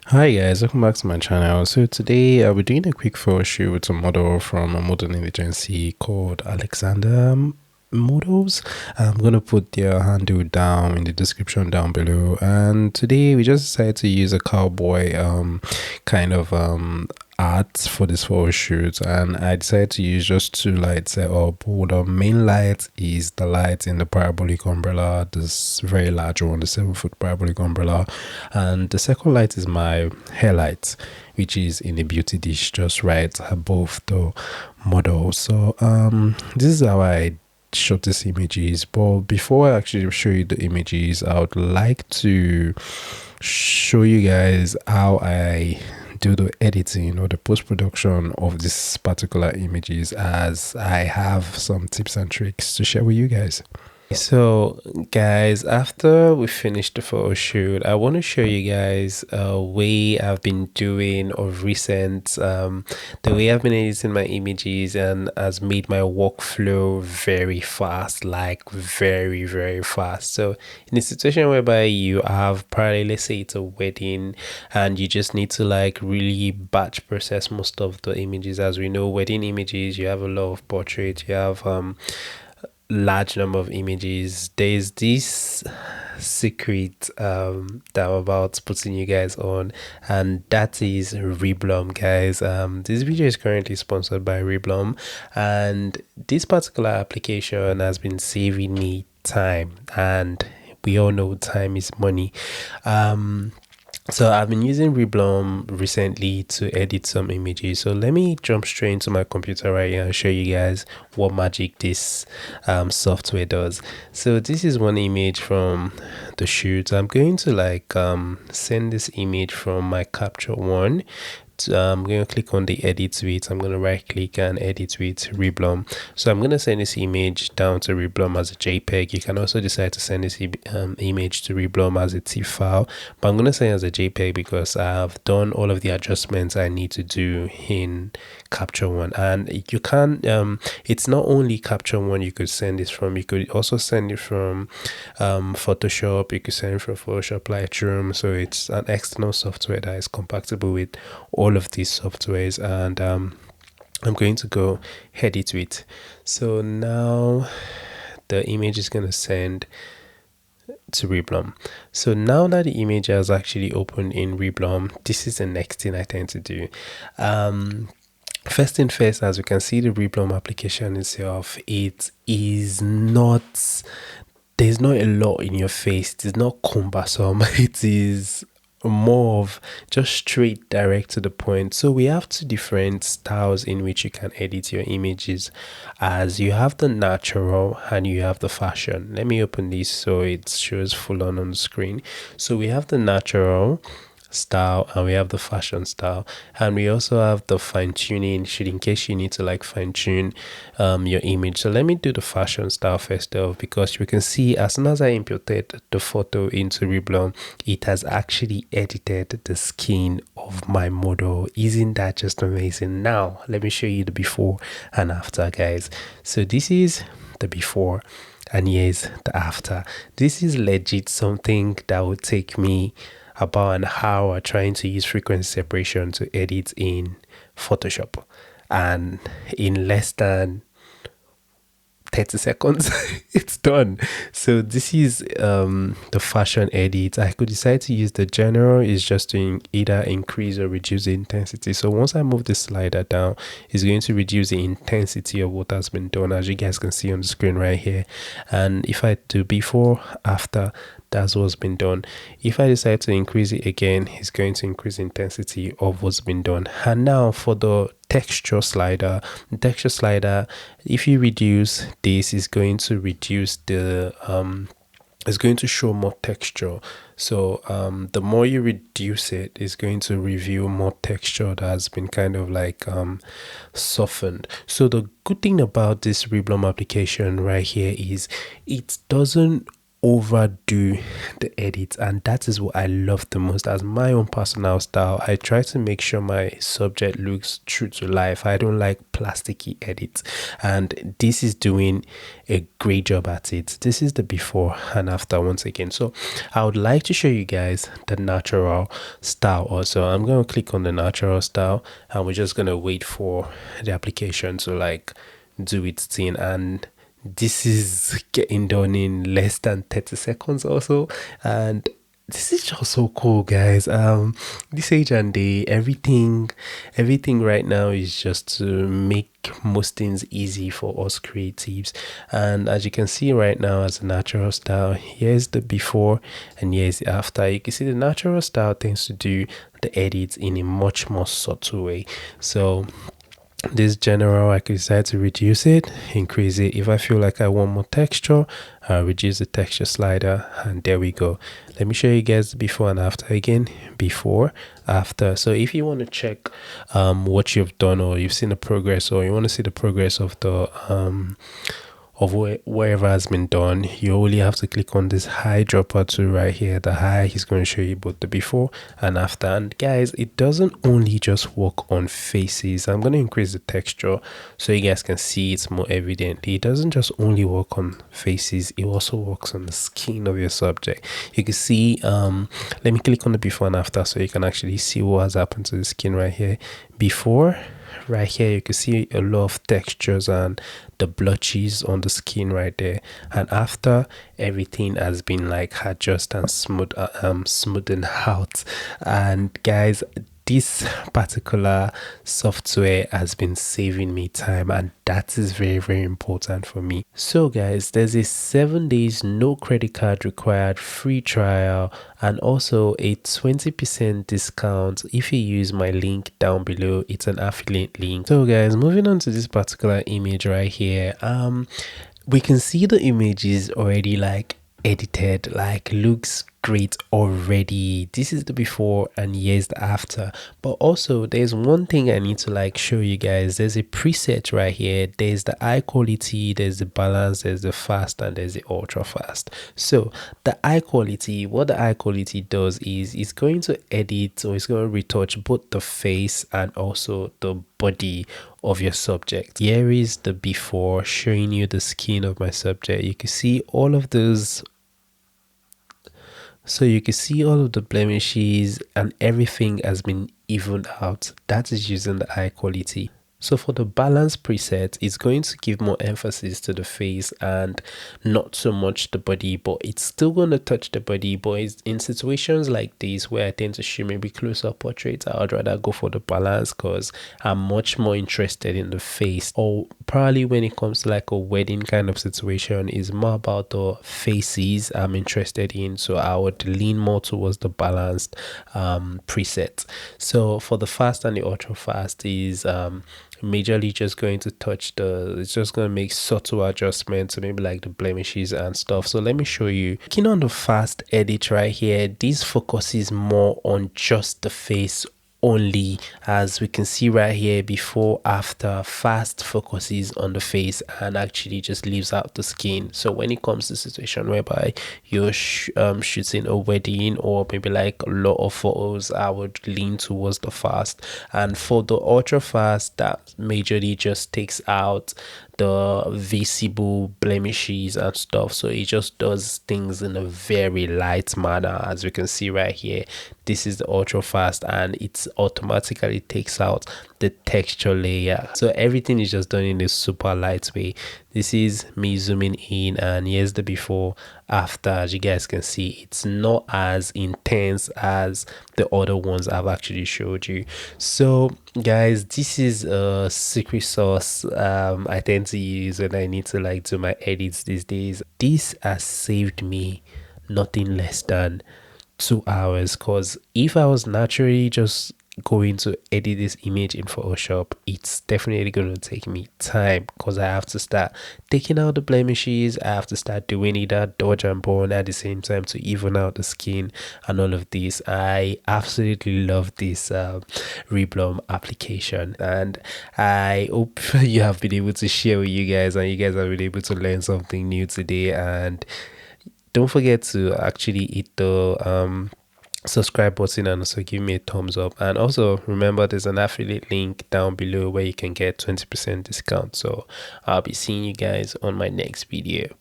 Hi guys, welcome back to my channel. So today I'll be doing a quick photo shoot with a model from a modeling agency called Alexander Models. I'm gonna put their handle down in the description down below. And today we just decided to use a cowboy kind of art for this photo shoot, and I decided to use just two lights set up. Well, the main light is the light in the parabolic umbrella, this very large one, the 7-foot parabolic umbrella, and the second light is my hair light, which is in a beauty dish just right above the model. So this is how I shot these images. But before I actually show you the images, I would like to show you guys how I do the editing or the post-production of this particular images, as I have some tips and tricks to share with you guys. So guys, after we finished the photo shoot, I want to show you guys a way I've been doing of recent, the way I've been editing my images and has made my workflow very fast, like very fast. So in a situation whereby you have probably, let's say it's a wedding, and you just need to like really batch process most of the images. As we know, wedding images, you have a lot of portraits, you have large number of images. There's this secret that I'm about putting you guys on, and that is Reblum, guys. This video is currently sponsored by Reblum, and this particular application has been saving me time, and we all know time is money. So I've been using Reblum recently to edit some images. So let me jump straight into my computer right here and show you guys what magic this software does. So this is one image from the shoot. I'm going to like send this image from my capture one. I'm going to click on the edit suite. I'm going to right click and edit with Reblum. So I'm going to send this image down to Reblum as a JPEG. You can also decide to send this image to Reblum as a TIFF file, but I'm going to send it as a JPEG because I've done all of the adjustments I need to do in capture one. And you can it's not only capture one you could send this from, you could also send it from Photoshop, you could send it from Photoshop, Lightroom. So it's an external software that is compatible with all of these softwares, and I'm going to go edit with. So now the image is going to send to Reblum. So now that the image has actually opened in Reblum, this is the next thing I tend to do. First thing first, as you can see, the Reblum application itself, it is not, there's not a lot in your face, it's not cumbersome. It is more of just straight direct to the point. So we have two different styles in which you can edit your images, as you have the natural and you have the fashion. Let me open this so it shows full on the screen. So we have the natural style and we have the fashion style, and we also have the fine-tuning, should in case you need to like fine-tune your image. So let me do the fashion style first off, because you can see as soon as I imported the photo into Reblum, it has actually edited the skin of my model. Isn't that just amazing? Now let me show you the before and after, guys. So this is the before and here's the after. This is legit something that would take me about an hour trying to use frequency separation to edit in Photoshop, and in less than 30 seconds it's done. So this is the fashion edit. I could decide to use the general, is just to either increase or reduce the intensity. So once I move the slider down, it's going to reduce the intensity of what has been done, as you guys can see on the screen right here. And if I do before, after, that's what's been done. If I decide to increase it again, it's going to increase the intensity of what's been done. And now for the texture slider, if you reduce this, is going to reduce the it's going to show more texture. So the more you reduce it, is going to reveal more texture that has been kind of like softened. So the good thing about this Reblum application right here is it doesn't overdo the edits, and that is what I love the most. As my own personal style, I try to make sure my subject looks true to life. I don't like plasticky edits, and this is doing a great job at it. This is the before and after once again. So I would like to show you guys the natural style also. I'm going to click on the natural style, and we're just going to wait for the application to like do its thing, and this is getting done in less than 30 seconds also. And this is just so cool, guys. This age and day, everything right now is just to make most things easy for us creatives. And as you can see right now, as a natural style, here's the before and here's the after. You can see the natural style tends to do the edits in a much more subtle way. So this general, I could decide to reduce it, increase it. If I feel like I want more texture, I'll reduce the texture slider, and there we go. Let me show you guys the before and after again. Before, after. So if you want to check what you've done, or you've seen the progress, or you want to see the progress of the wherever has been done, you only have to click on this high dropper tool right here. The high is going to show you both the before and after. And guys, it doesn't only just work on faces. I'm going to increase the texture so you guys can see it's more evidently. It doesn't just only work on faces, it also works on the skin of your subject. You can see let me click on the before and after so you can actually see what has happened to the skin right here. Before, right here, you can see a lot of textures and the blotches on the skin right there. And after, everything has been like adjusted and smoothened out. And guys, this particular software has been saving me time, and that is very important for me. So guys, there's a 7 days no credit card required free trial, and also a 20% discount if you use my link down below. It's an affiliate link. So guys, moving on to this particular image right here, we can see the image is already like edited, like looks great already. This is the before and here's the after. But also there's one thing I need to like show you guys. There's a preset right here. There's the high quality, there's the balance, there's the fast, and there's the ultra fast. So the high quality, what the high quality does is it's going to edit, or it's going to retouch both the face and also the body of your subject. Here is the before, showing you the skin of my subject. You can see all of those. So you can see all of the blemishes and everything has been evened out. That is using the high quality. So for the balance preset, it's going to give more emphasis to the face and not so much the body, but it's still going to touch the body. But it's in situations like this where I tend to shoot maybe close-up portraits, I would rather go for the balance because I'm much more interested in the face. Or probably when it comes to like a wedding kind of situation, is more about the faces I'm interested in. So I would lean more towards the balanced preset. So for the fast and the ultra fast is majorly just going to touch it's just going to make subtle adjustments, so maybe like the blemishes and stuff. So let me show you. Clicking on the fast edit right here, this focuses more on just the face only. As we can see right here, before, after, fast focuses on the face and actually just leaves out the skin. So when it comes to situation whereby you're shooting a wedding or maybe like a lot of photos, I would lean towards the fast. And for the ultra fast, that majorly just takes out the visible blemishes and stuff. So it just does things in a very light manner. As we can see right here, this is the ultra fast and it automatically takes out the texture layer. So everything is just done in a super light way. This is me zooming in, and here's the before after. As you guys can see, it's not as intense as the other ones I've actually showed you. So guys, this is a secret sauce I tend to use when I need to like do my edits these days. This has saved me nothing less than 2 hours, because if I was naturally just going to edit this image in Photoshop, it's definitely going to take me time, because I have to start taking out the blemishes, I have to start doing either dodge and burn at the same time to even out the skin and all of this. I absolutely love this Reblum application, and I hope you have been able to share with you guys, and you guys have been able to learn something new today. And don't forget to actually hit the subscribe button and also give me a thumbs up. And also remember, there's an affiliate link down below where you can get 20% discount. So I'll be seeing you guys on my next video.